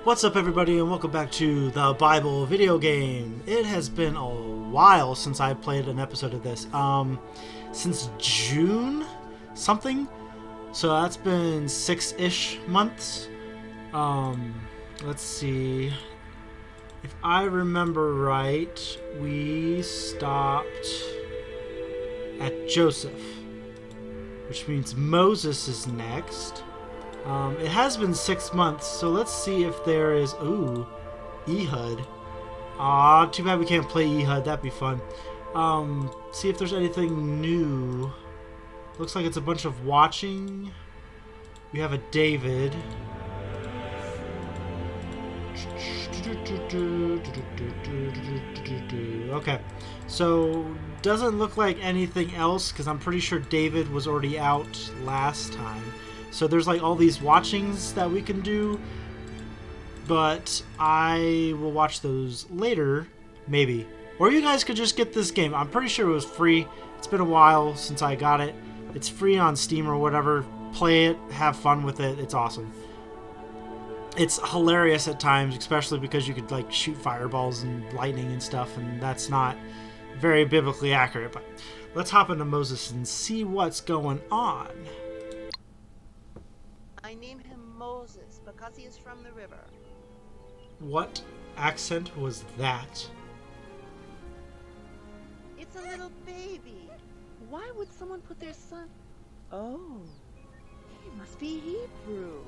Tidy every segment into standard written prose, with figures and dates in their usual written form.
What's up, everybody, and welcome back to the Bible video game. It has been a while since I played an episode of this. Since June something. So that's been 6-ish months. Let's see. If I remember right, we stopped at Joseph, which means Moses is next. It has been 6 months, so let's see if there is... Ooh, Ehud. Aw, too bad we can't play Ehud. That'd be fun. See if there's anything new. Looks like it's a bunch of watching. We have a David. Okay, so doesn't look like anything else because I'm pretty sure David was already out last time. So there's like all these watchings that we can do, but I will watch those later, maybe. Or you guys could just get this game. I'm pretty sure it was free. It's been a while since I got it. It's free on Steam or whatever. Play it, have fun with it. It's awesome. It's hilarious at times, especially because you could like shoot fireballs and lightning and stuff, and that's not very biblically accurate. But let's hop into Moses and see what's going on. I name him Moses because he is from the river. What accent was that? It's a little baby. Why would someone put their son... Oh, he must be Hebrew.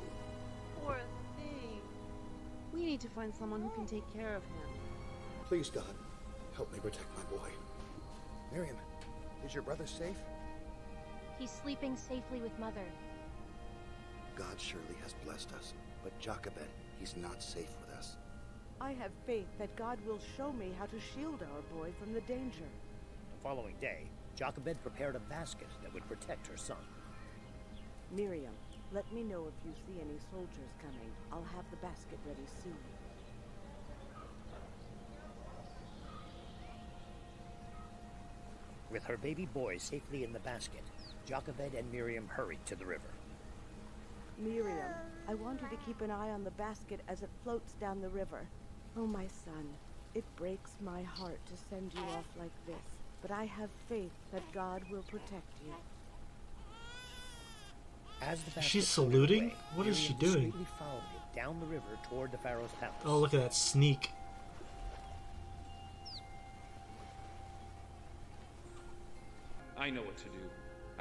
Poor thing. We need to find someone who can take care of him. Please, God, help me protect my boy. Miriam, is your brother safe? He's sleeping safely with Mother. God surely has blessed us, but Jochebed, he's not safe with us. I have faith that God will show me how to shield our boy from the danger. The following day, Jochebed prepared a basket that would protect her son. Miriam, let me know if you see any soldiers coming. I'll have the basket ready soon. With her baby boy safely in the basket, Jochebed and Miriam hurried to the river. Miriam, I want you to keep an eye on the basket as it floats down the river. Oh, my son, it breaks my heart to send you off like this, but I have faith that God will protect you. As the basket She's floated saluting? away, What is she Miriam doing? discreetly followed it down the river toward the Pharaoh's palace. Oh, look at that sneak. I know what to do.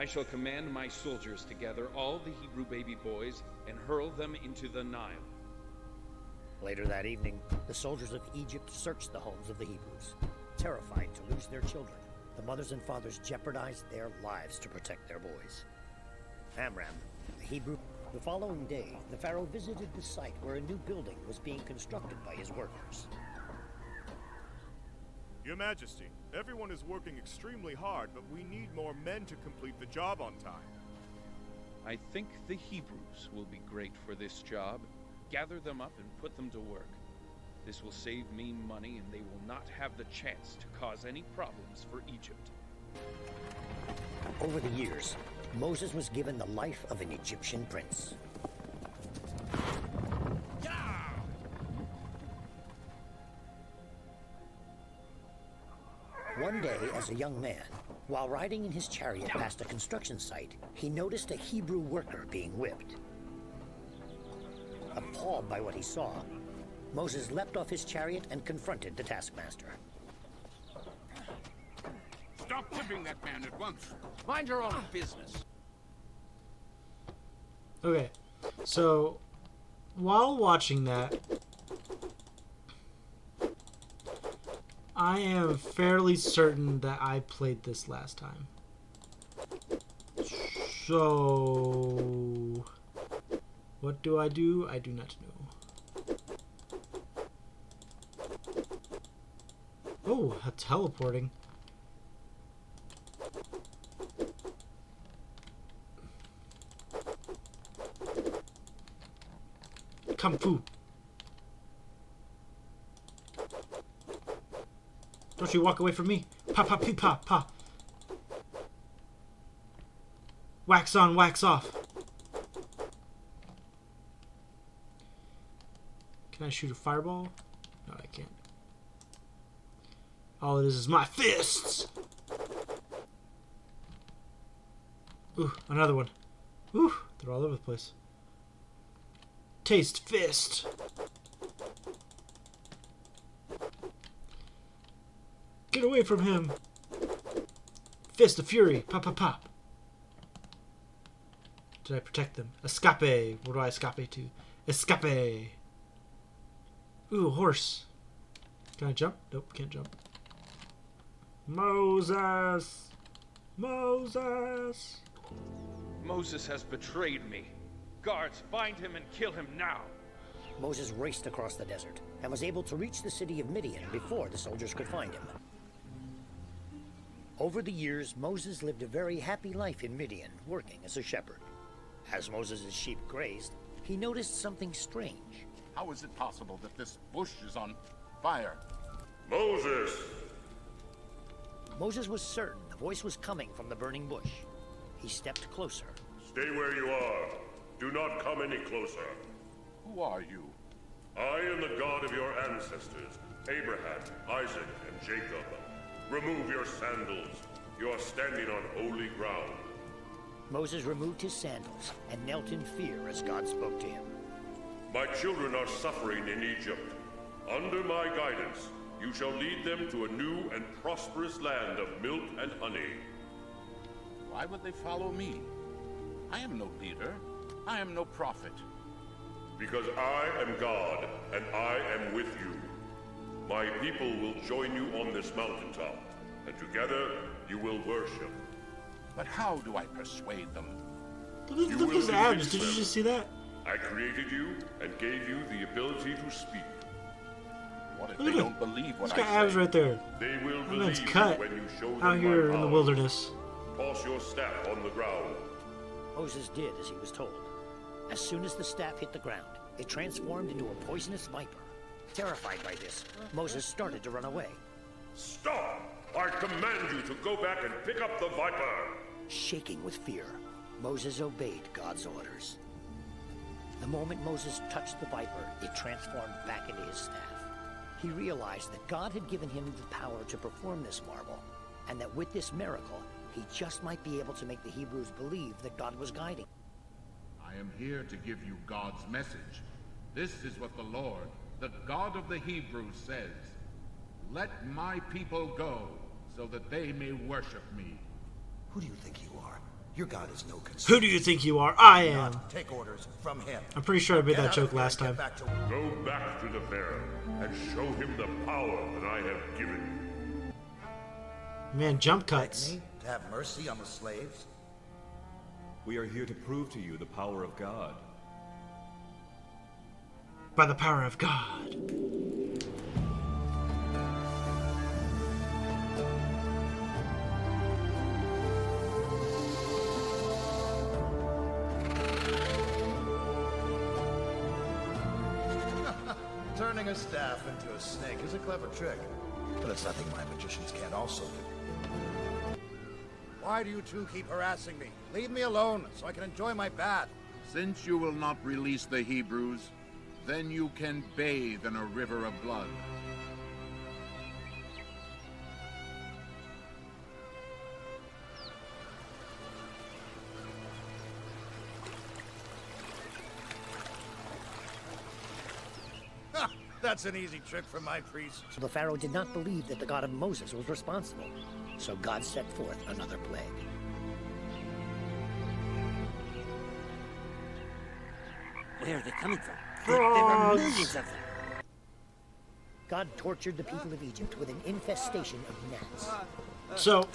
I shall command my soldiers to gather all the Hebrew baby boys and hurl them into the Nile. Later that evening, the soldiers of Egypt searched the homes of the Hebrews. Terrified to lose their children, the mothers and fathers jeopardized their lives to protect their boys. Amram, the Hebrew... The following day, the Pharaoh visited the site where a new building was being constructed by his workers. Your Majesty, everyone is working extremely hard, but we need more men to complete the job on time. I think the Hebrews will be great for this job. Gather them up and put them to work. This will save me money, and they will not have the chance to cause any problems for Egypt. Over the years, Moses was given the life of an Egyptian prince. One day, as a young man, while riding in his chariot past a construction site, he noticed a Hebrew worker being whipped. Appalled by what he saw, Moses leapt off his chariot and confronted the taskmaster. Stop whipping that man at once. Mind your own business. Okay, so while watching that, I am fairly certain that I played this last time. So, what do? I do not know. Oh, teleporting. Kung Fu. Don't you walk away from me. Pa pa pee pa pa. Wax on, wax off. Can I shoot a fireball? No, I can't. All it is my fists! Ooh, another one. Ooh, they're all over the place. Taste fist! Get away from him! Fist of fury! Pop, pop, pop! Did I protect them? Escape! What do I escape to? Escape! Ooh, a horse. Can I jump? Nope, can't jump. Moses! Moses! Moses has betrayed me. Guards, find him and kill him now. Moses raced across the desert and was able to reach the city of Midian before the soldiers could find him. Over the years, Moses lived a very happy life in Midian, working as a shepherd. As Moses' sheep grazed, he noticed something strange. How is it possible that this bush is on fire? Moses! Moses was certain the voice was coming from the burning bush. He stepped closer. Stay where you are. Do not come any closer. Who are you? I am the God of your ancestors, Abraham, Isaac, and Jacob. Remove your sandals. You are standing on holy ground. Moses removed his sandals and knelt in fear as God spoke to him. My children are suffering in Egypt. Under my guidance, you shall lead them to a new and prosperous land of milk and honey. Why would they follow me? I am no leader. I am no prophet. Because I am God, and I am with you. My people will join you on this mountaintop, and together you will worship. But how do I persuade them? Look at his abs. Did you just see that? I created you and gave you the ability to speak. What if they don't believe what I say? He's got abs right there. They will That man's believe cut you when you show them out here my in the power. wilderness. Toss your staff on the ground. Moses did as he was told. As soon as the staff hit the ground, it transformed into a poisonous viper. Terrified by this, Moses started to run away. Stop! I command you to go back and pick up the viper! Shaking with fear, Moses obeyed God's orders. The moment Moses touched the viper, it transformed back into his staff. He realized that God had given him the power to perform this marvel, and that with this miracle, he just might be able to make the Hebrews believe that God was guiding. I am here to give you God's message. This is what the Lord, the God of the Hebrews, says. Let my people go, so that they may worship me. Who do you think you are? Your God is no concern. Who do you think you are? I am. Take orders from him. I'm pretty sure I made that joke last time. Go back to the Pharaoh and show him the power that I have given you. Man, jump cuts. Me to have mercy on the slaves? We are here to prove to you the power of God. By the power of God. Turning a staff into a snake is a clever trick, but it's nothing my magicians can't also do. Why do you two keep harassing me? Leave me alone so I can enjoy my bath. Since you will not release the Hebrews, then you can bathe in a river of blood. That's an easy trick for my priests. The Pharaoh did not believe that the God of Moses was responsible, so God set forth another plague. Where are they coming from? Frogs. There were millions of them. God tortured the people of Egypt with an infestation of gnats. So,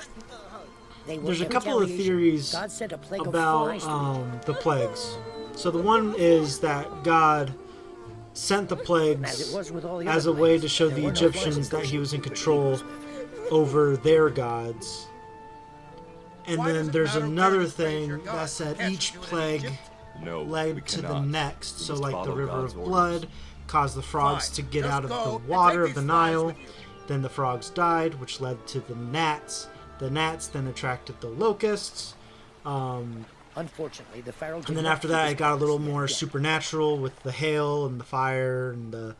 there's a couple of theories God sent a plague about of flies to the plagues. So the one is that God sent the plagues as a way to show the Egyptians that he was in control over their gods. And then there's another thing that said each plague led to the next. So like the river of blood caused the frogs to get out of the water of the Nile. Then the frogs died, which led to the gnats. The gnats then attracted the locusts. Unfortunately, the Pharaoh did And then not after keep that, his it got a little promise more yet again. supernatural with the hail and the fire and the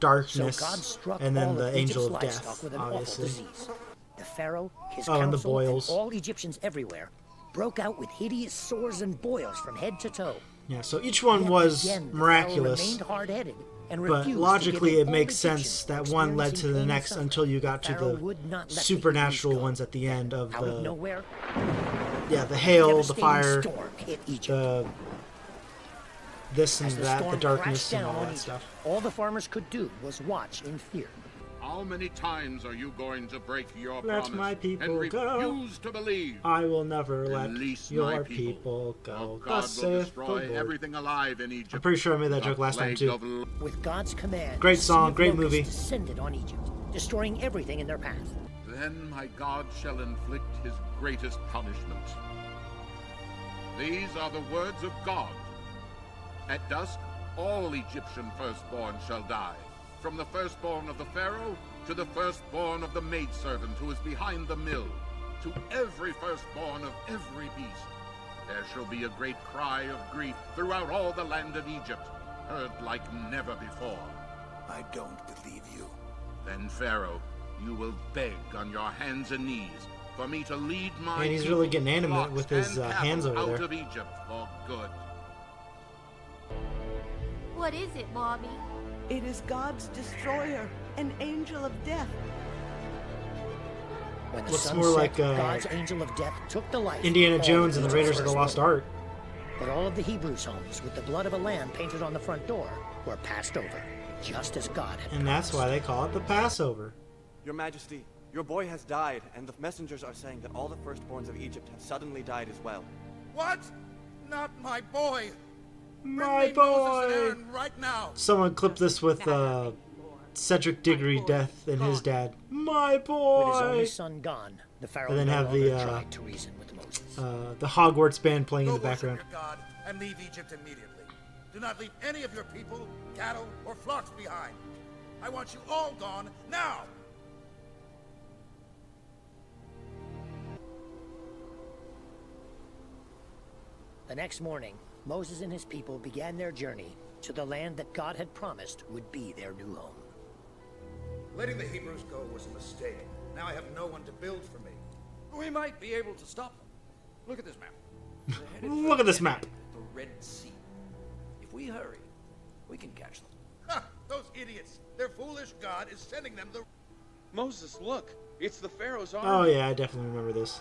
darkness, So God struck and then all the of angel Egypt's of livestock death, with an obviously. awful disease. The Pharaoh, his Oh, and the council, and boils. all Egyptians everywhere broke out with hideous sores and boils from head to toe. Yeah, so each one Yet was again, the miraculous, Pharaoh remained hard-headed and but refused to logically give in it all makes Egyptians sense were that one led to experiencing the pain and next suffering. until you got to Pharaoh the would not let the supernatural Hebrews go. ones at the end of Out of the nowhere, yeah, the hail, the devastating fire, storm hit Egypt. the this and As the that, the storm darkness crashed and down all on that Egypt, stuff. all the farmers could do was watch in fear. How many times are you going to break your Let promise my people and go. refuse to believe? I will never let Release your my people go. or God Thus will saith destroy the Lord. everything alive in Egypt. I'm pretty sure I made that The joke last time plague too. of With God's command, Great a sea song, of great locusts movie. descended on Egypt, destroying everything in their path. Then my God shall inflict his greatest punishment. These are the words of God. At dusk, all Egyptian firstborn shall die, from the firstborn of the Pharaoh to the firstborn of the maidservant who is behind the mill, to every firstborn of every beast. There shall be a great cry of grief throughout all the land of Egypt, heard like never before. I don't believe you. Then, Pharaoh, you will beg on your hands and knees for me to lead my And he's really people, getting animate flocks, with his and hands cattle over out there. of Egypt for good. What is it, Mommy? It is God's destroyer, an angel of death. When the Looks sun more set, like, God's angel of death took the life Indiana of all Jones and the Egypt's Raiders of the Lost firstborn. Ark. But all of the Hebrews' homes with the blood of a lamb painted on the front door were passed over, just as God had And that's why they call it the Passover. Your Majesty, your boy has died, and the messengers are saying that all the firstborns of Egypt have suddenly died as well. What? Not my boy! My Bring me Moses and boy! Aaron right now! Someone clipped this with Cedric Diggory death and his dad. My With his boy! only son gone, the Pharaoh And then no have longer the tried to reason with Moses. the Hogwarts band playing Go in the worship background. your God and leave Egypt immediately. Do not leave any of your people, cattle, or flocks behind. I want you all gone now! The next morning, Moses and his people began their journey to the land that God had promised would be their new home. Letting the Hebrews go was a mistake. Now I have no one to build for me. We might be able to stop them. Look at this map. Look at this map. The Red Sea. If we hurry, we can catch them. Ha! Those idiots! Their foolish God is sending them the... Moses, look! It's the Pharaoh's army. Oh yeah, I definitely remember this.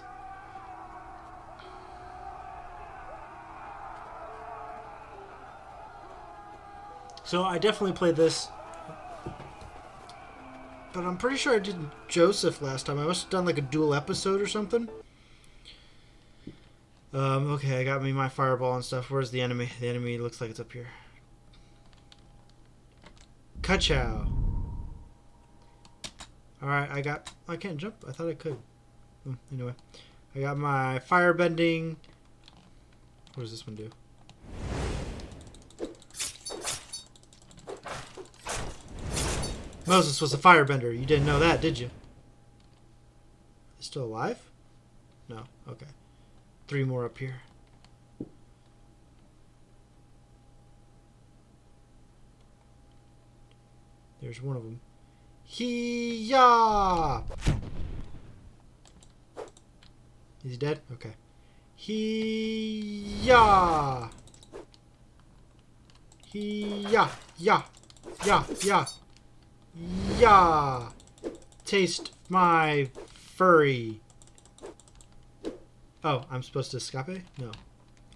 So I definitely played this, but I'm pretty sure I did Joseph last time. I must have done like a dual episode or something. Okay, I got me my fireball and stuff. Where's the enemy? The enemy looks like it's up here. Ka-chow. Alright, I can't jump. I thought I could. Anyway. I got my fire bending. What does this one do? Moses was a firebender. You didn't know that, did you? Is still alive? No. Okay. 3 more up here. There's one of them. He-ya! Is he dead? Okay. He-ya! He-ya! Ya! Ya! Ya! Ya! Taste my furry. Oh, I'm supposed to escape? No.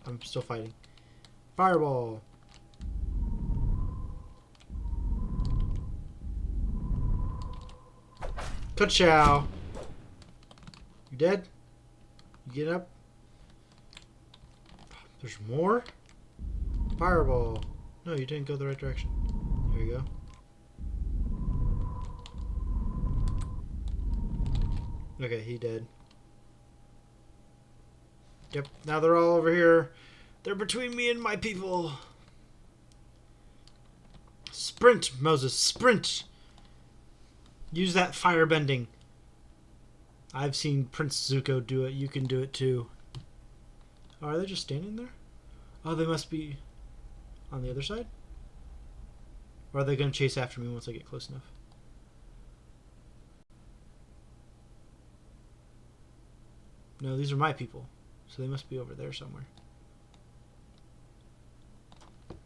I'm still fighting. Fireball. Ka-chow. You dead? You get up? There's more? Fireball. No, you didn't go the right direction. There you go. Okay, he dead. Yep, now they're all over here. They're between me and my people. Sprint, Moses, sprint! Use that fire bending. I've seen Prince Zuko do it. You can do it too. Oh, are they just standing there? Oh, they must be on the other side? Or are they going to chase after me once I get close enough? No, these are my people. So they must be over there somewhere.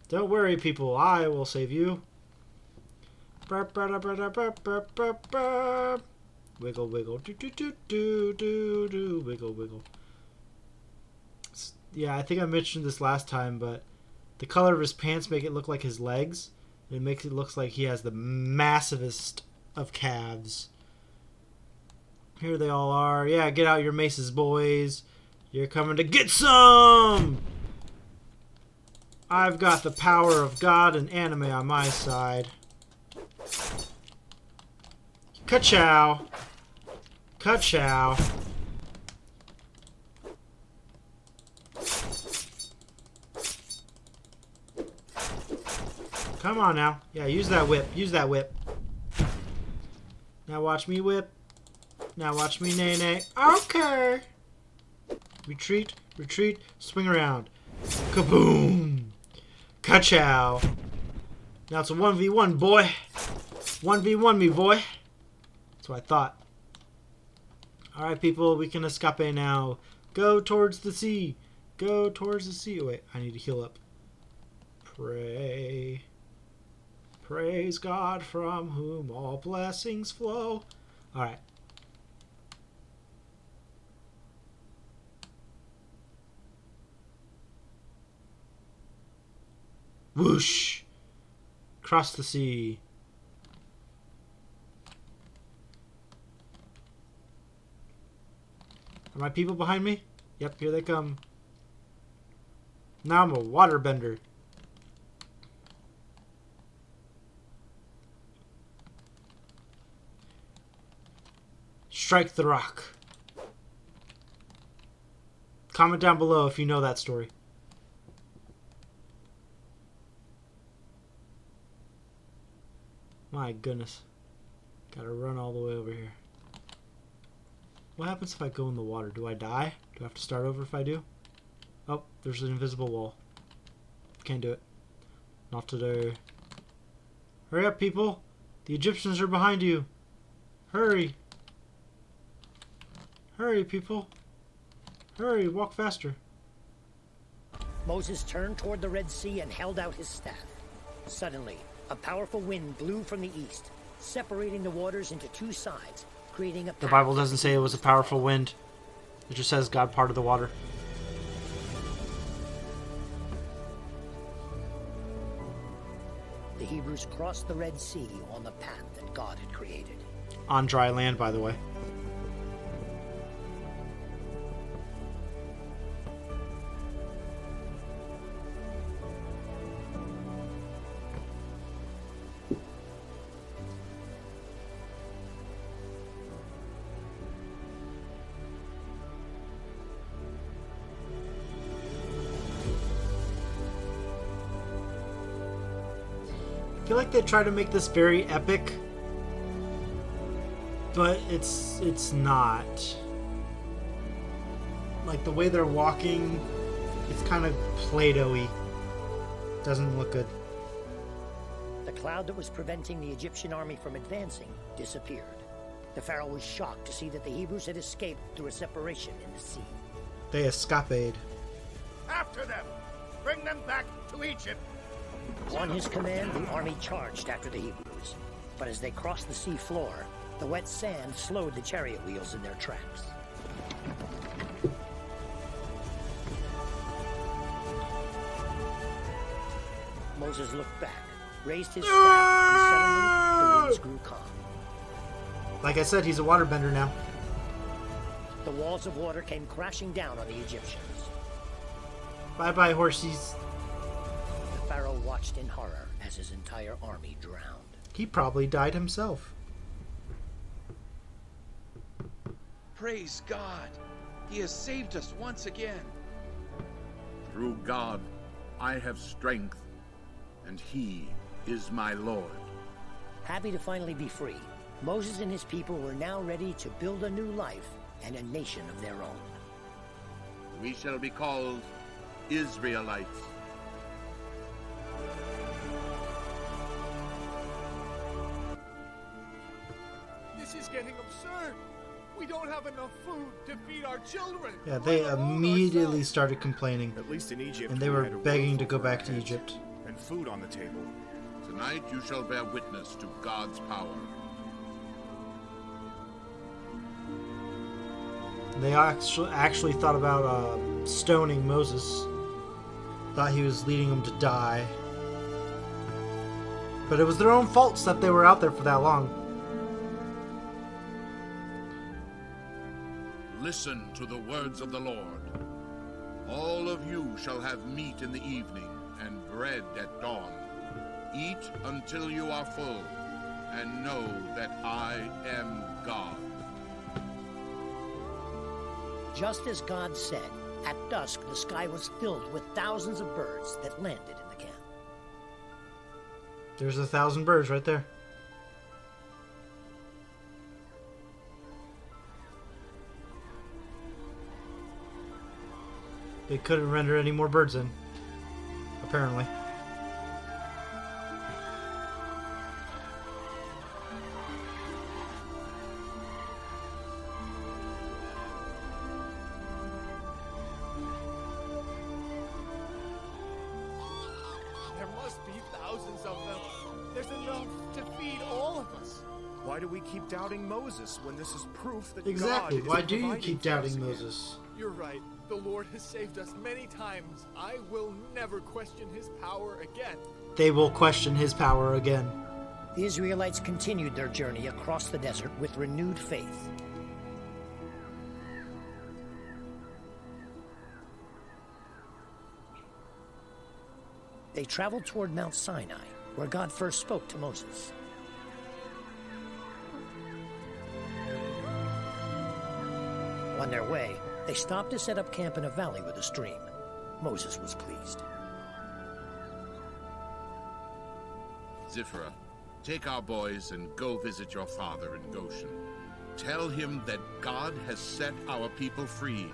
Don't worry, people. I will save you. Wiggle, wiggle. Do, do, do, do, do, do. Wiggle, wiggle. Yeah, I think I mentioned this last time, but the color of his pants make it look like his legs. It makes it look like he has the massivest of calves. Here they all are. Yeah, get out your maces, boys. You're coming to get some! I've got the power of God and anime on my side. Ka-chow. Ka-chow. Come on now. Yeah, use that whip. Use that whip. Now watch me whip. Now watch me nay-nay. Okay. Retreat. Retreat. Swing around. Kaboom. Ka-chow. Now it's a 1v1, boy. 1v1 me, boy. That's what I thought. Alright, people. We can escape now. Go towards the sea. Go towards the sea. Oh, wait. I need to heal up. Pray. Praise God from whom all blessings flow. Alright. Whoosh. Cross the sea. Are my people behind me? Yep, here they come. Now I'm a waterbender. Strike the rock. Comment down below if you know that story. My goodness. Gotta run all the way over here. What happens if I go in the water? Do I die? Do I have to start over if I do? Oh, there's an invisible wall. Can't do it. Not today. Hurry up, people. The Egyptians are behind you. Hurry. Hurry, people. Hurry, walk faster. Moses turned toward the Red Sea and held out his staff. Suddenly, a powerful wind blew from the east, separating the waters into two sides, creating a path. The Bible doesn't say it was a powerful wind. It just says God parted the water. The Hebrews crossed the Red Sea on the path that God had created. On dry land, by the way. I feel like they try to make this very epic, but it's not. Like the way they're walking, it's kind of Play-Doh-y. Doesn't look good. The cloud that was preventing the Egyptian army from advancing disappeared. The Pharaoh was shocked to see that the Hebrews had escaped through a separation in the sea. They escaped. After them! Bring them back to Egypt! On his command, the army charged after the Hebrews. But as they crossed the sea floor, the wet sand slowed the chariot wheels in their tracks. Moses looked back, raised his staff, and suddenly the winds grew calm. Like I said, he's a waterbender now. The walls of water came crashing down on the Egyptians. Bye-bye, horsies. The Pharaoh watched in horror as his entire army drowned. He probably died himself. Praise God! He has saved us once again. Through God, I have strength, and He is my Lord. Happy to finally be free, Moses and his people were now ready to build a new life and a nation of their own. We shall be called Israelites. This is getting absurd. We don't have enough food to feed our children. Yeah, they immediately started complaining. At least in Egypt, and they we were had a begging roof to go over our back to heads Egypt. and food on the table. Tonight you shall bear witness to God's power. They actually thought about stoning Moses. Thought he was leading them to die. But it was their own faults that they were out there for that long. Listen to the words of the Lord. All of you shall have meat in the evening and bread at dawn. Eat until you are full, and know that I am God. Just as God said, at dusk the sky was filled with thousands of birds that landed in the camp. There's 1,000 birds right there. They couldn't render any more birds in, apparently. There must be thousands of them. There's enough to feed all of us. Why do we keep doubting Moses when this is proof that Exactly. God Why is do you providing keep for us doubting again? Moses? You're right. The Lord has saved us many times. I will never question his power again. They will question his power again. The Israelites continued their journey across the desert with renewed faith. They traveled toward Mount Sinai, where God first spoke to Moses. On their way, they stopped to set up camp in a valley with a stream. Moses was pleased. Ziphrah, take our boys and go visit your father in Goshen. Tell him that God has set our people free,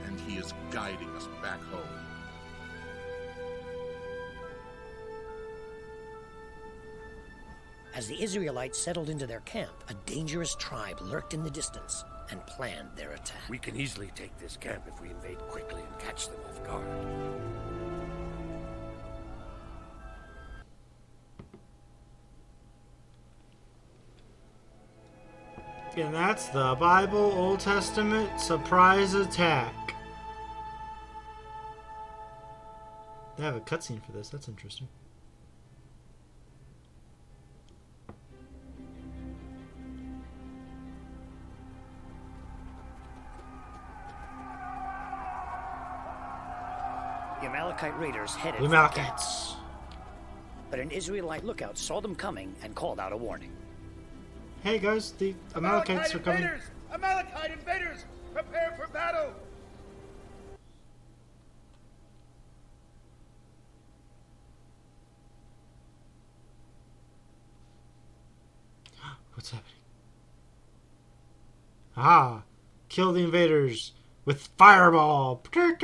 and he is guiding us back home. As the Israelites settled into their camp, a dangerous tribe lurked in the distance and planned their attack. We can easily take this camp if we invade quickly and catch them off guard. And that's the Bible Old Testament surprise attack. They have a cutscene for this. That's interesting. The Amalekite raiders headed The for the camp. Amalekites. But an Israelite lookout saw them coming and called out a warning. Hey guys, the Amalekites are coming. Invaders! Amalekite invaders! Prepare for battle! What's happening? Ah! Kill the invaders with fireball! Do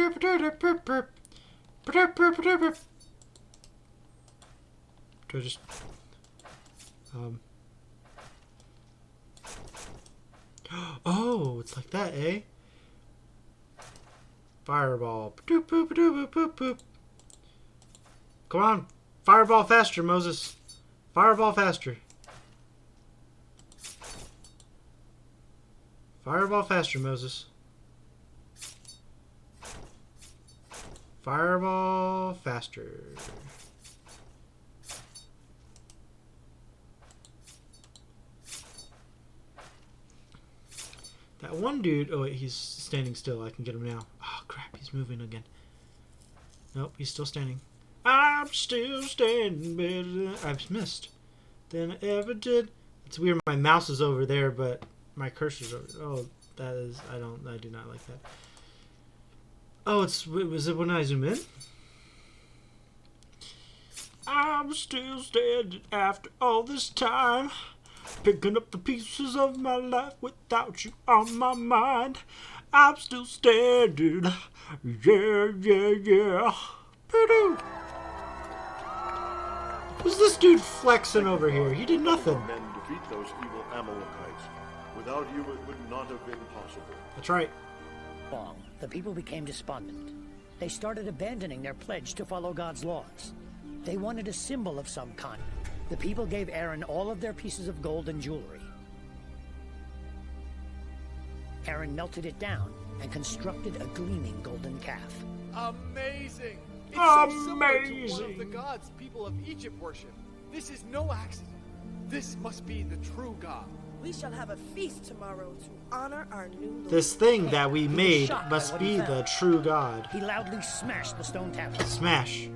I just... Oh, it's like that, eh? Fireball. Boop, boop, boop, boop, boop. Come on. Fireball faster, Moses. Fireball faster. Fireball faster, Moses. Fireball faster. That one dude... Oh, wait, he's standing still. I can get him now. Oh, crap. He's moving again. Nope, he's still standing. I'm still standing better. I've missed than I ever did. It's weird. My mouse is over there, but my cursor's over... Oh, that is... I do not like that. Oh, was it when I zoom in? I'm still standing after all this time. Picking up the pieces of my life without you on my mind. I'm still standing. Yeah, yeah, yeah. Poo-doo. Who's this dude flexing over here? He did nothing. Men defeat those evil Amalekites. Without you, it would not have been possible. That's right. Long, the people became despondent. They started abandoning their pledge to follow God's laws. They wanted a symbol of some kind. The people gave Aaron all of their pieces of gold and jewelry. Aaron melted it down and constructed a gleaming golden calf. Amazing! It's so similar to one of the gods people of Egypt worship. This is no accident. This must be the true God. We shall have a feast tomorrow to honor our new Lord. This thing that we made must be the true God. He loudly smashed the stone tablet. Smash.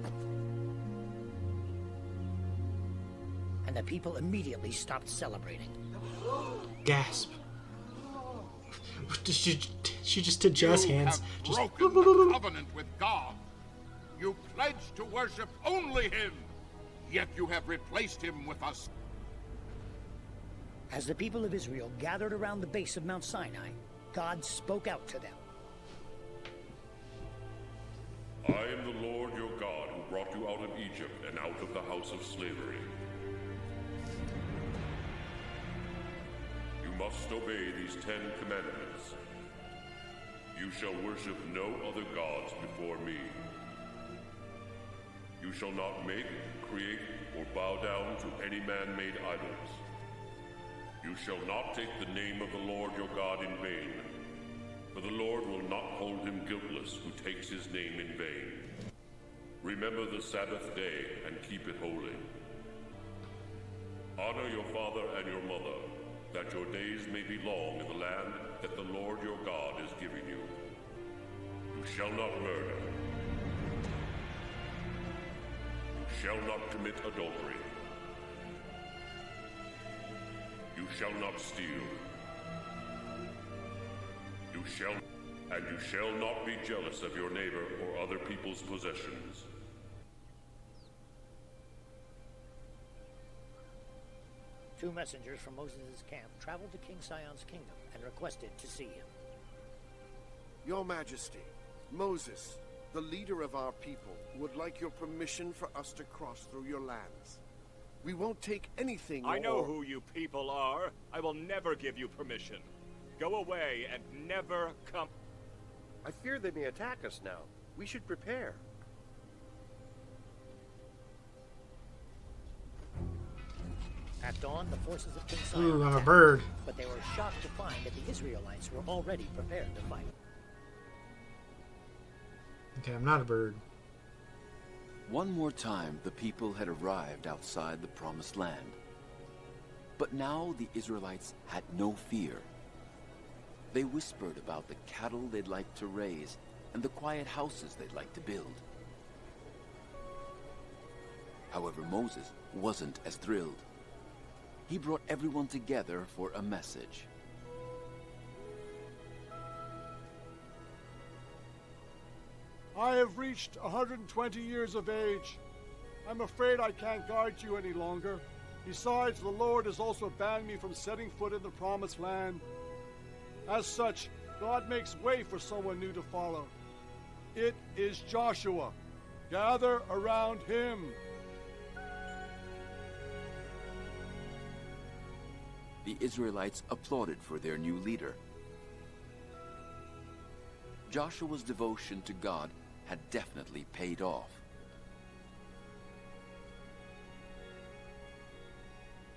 And the people immediately stopped celebrating. Gasp. She just did jazz hands. You have broken the covenant with God. You pledged to worship only Him, yet you have replaced Him with us. As the people of Israel gathered around the base of Mount Sinai, God spoke out to them. I am the Lord your God who brought you out of Egypt and out of the house of slavery. You must obey these 10 commandments. You shall worship no other gods before me. You shall not make, create, or bow down to any man-made idols. You shall not take the name of the Lord your God in vain, for the Lord will not hold him guiltless who takes his name in vain. Remember the Sabbath day and keep it holy. Honor your father and your mother, that your days may be long in the land that the Lord your God is giving you. You shall not murder. You shall not commit adultery. You shall not steal. You shall not be jealous of your neighbor or other people's possessions. Two messengers from Moses' camp traveled to King Sion's kingdom and requested to see him. Your Majesty, Moses, the leader of our people, would like your permission for us to cross through your lands. We won't take anything. I know who you people are. I will never give you permission. Go away and never come. I fear they may attack us now. We should prepare. At dawn, the forces of King Sion Ooh, I'm a attacked, bird. but they were shocked to find that the Israelites were already prepared to fight. Okay, I'm not a bird. One more time, the people had arrived outside the Promised Land. But now the Israelites had no fear. They whispered about the cattle they'd like to raise and the quiet houses they'd like to build. However, Moses wasn't as thrilled. He brought everyone together for a message. I have reached 120 years of age. I'm afraid I can't guard you any longer. Besides, the Lord has also banned me from setting foot in the Promised Land. As such, God makes way for someone new to follow. It is Joshua. Gather around him. The Israelites applauded for their new leader. Joshua's devotion to God had definitely paid off.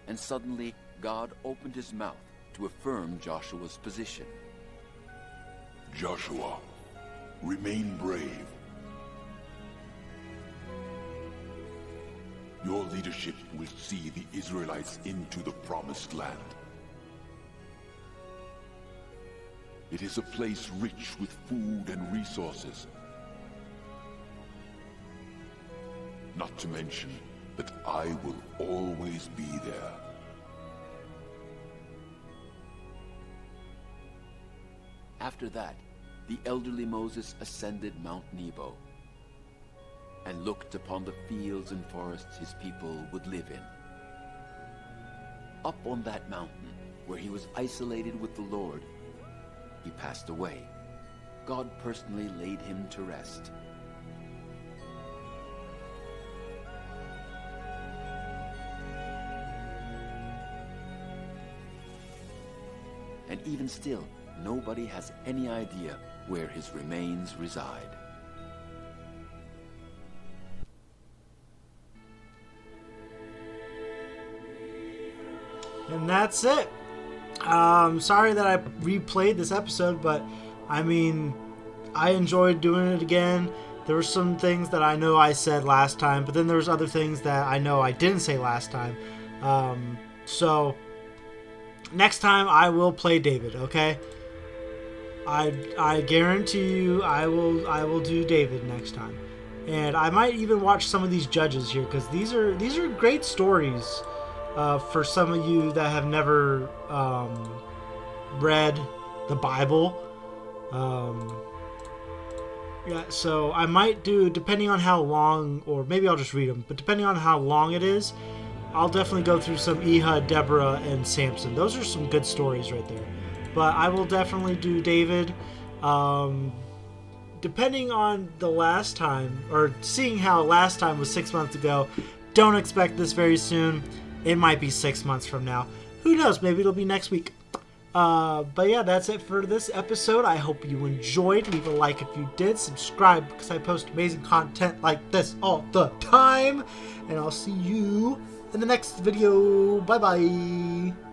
And suddenly, God opened his mouth to affirm Joshua's position. Joshua, remain brave. Your leadership will see the Israelites into the Promised Land. It is a place rich with food and resources. Not to mention that I will always be there. After that, the elderly Moses ascended Mount Nebo and looked upon the fields and forests his people would live in. Up on that mountain, where he was isolated with the Lord, he passed away. God personally laid him to rest. And even still, nobody has any idea where his remains reside. And that's it. Sorry that I replayed this episode, but I mean, I enjoyed doing it again. There were some things that I know I said last time, but then there was other things that I know I didn't say last time. So next time I will play David, okay? I guarantee you I will do David next time. And I might even watch some of these judges here, because these are great stories for some of you that have never read the Bible. Yeah, so I might do, depending on how long, or maybe I'll just read them, but depending on how long it is, I'll definitely go through some Ehud, Deborah, and Samson. Those are some good stories right there. But I will definitely do David. Depending on the last time, or seeing how last time was 6 months ago, don't expect this very soon. It might be 6 months from now. Who knows? Maybe it'll be next week. But yeah, that's it for this episode. I hope you enjoyed. Leave a like if you did. Subscribe, because I post amazing content like this all the time. And I'll see you in the next video. Bye-bye.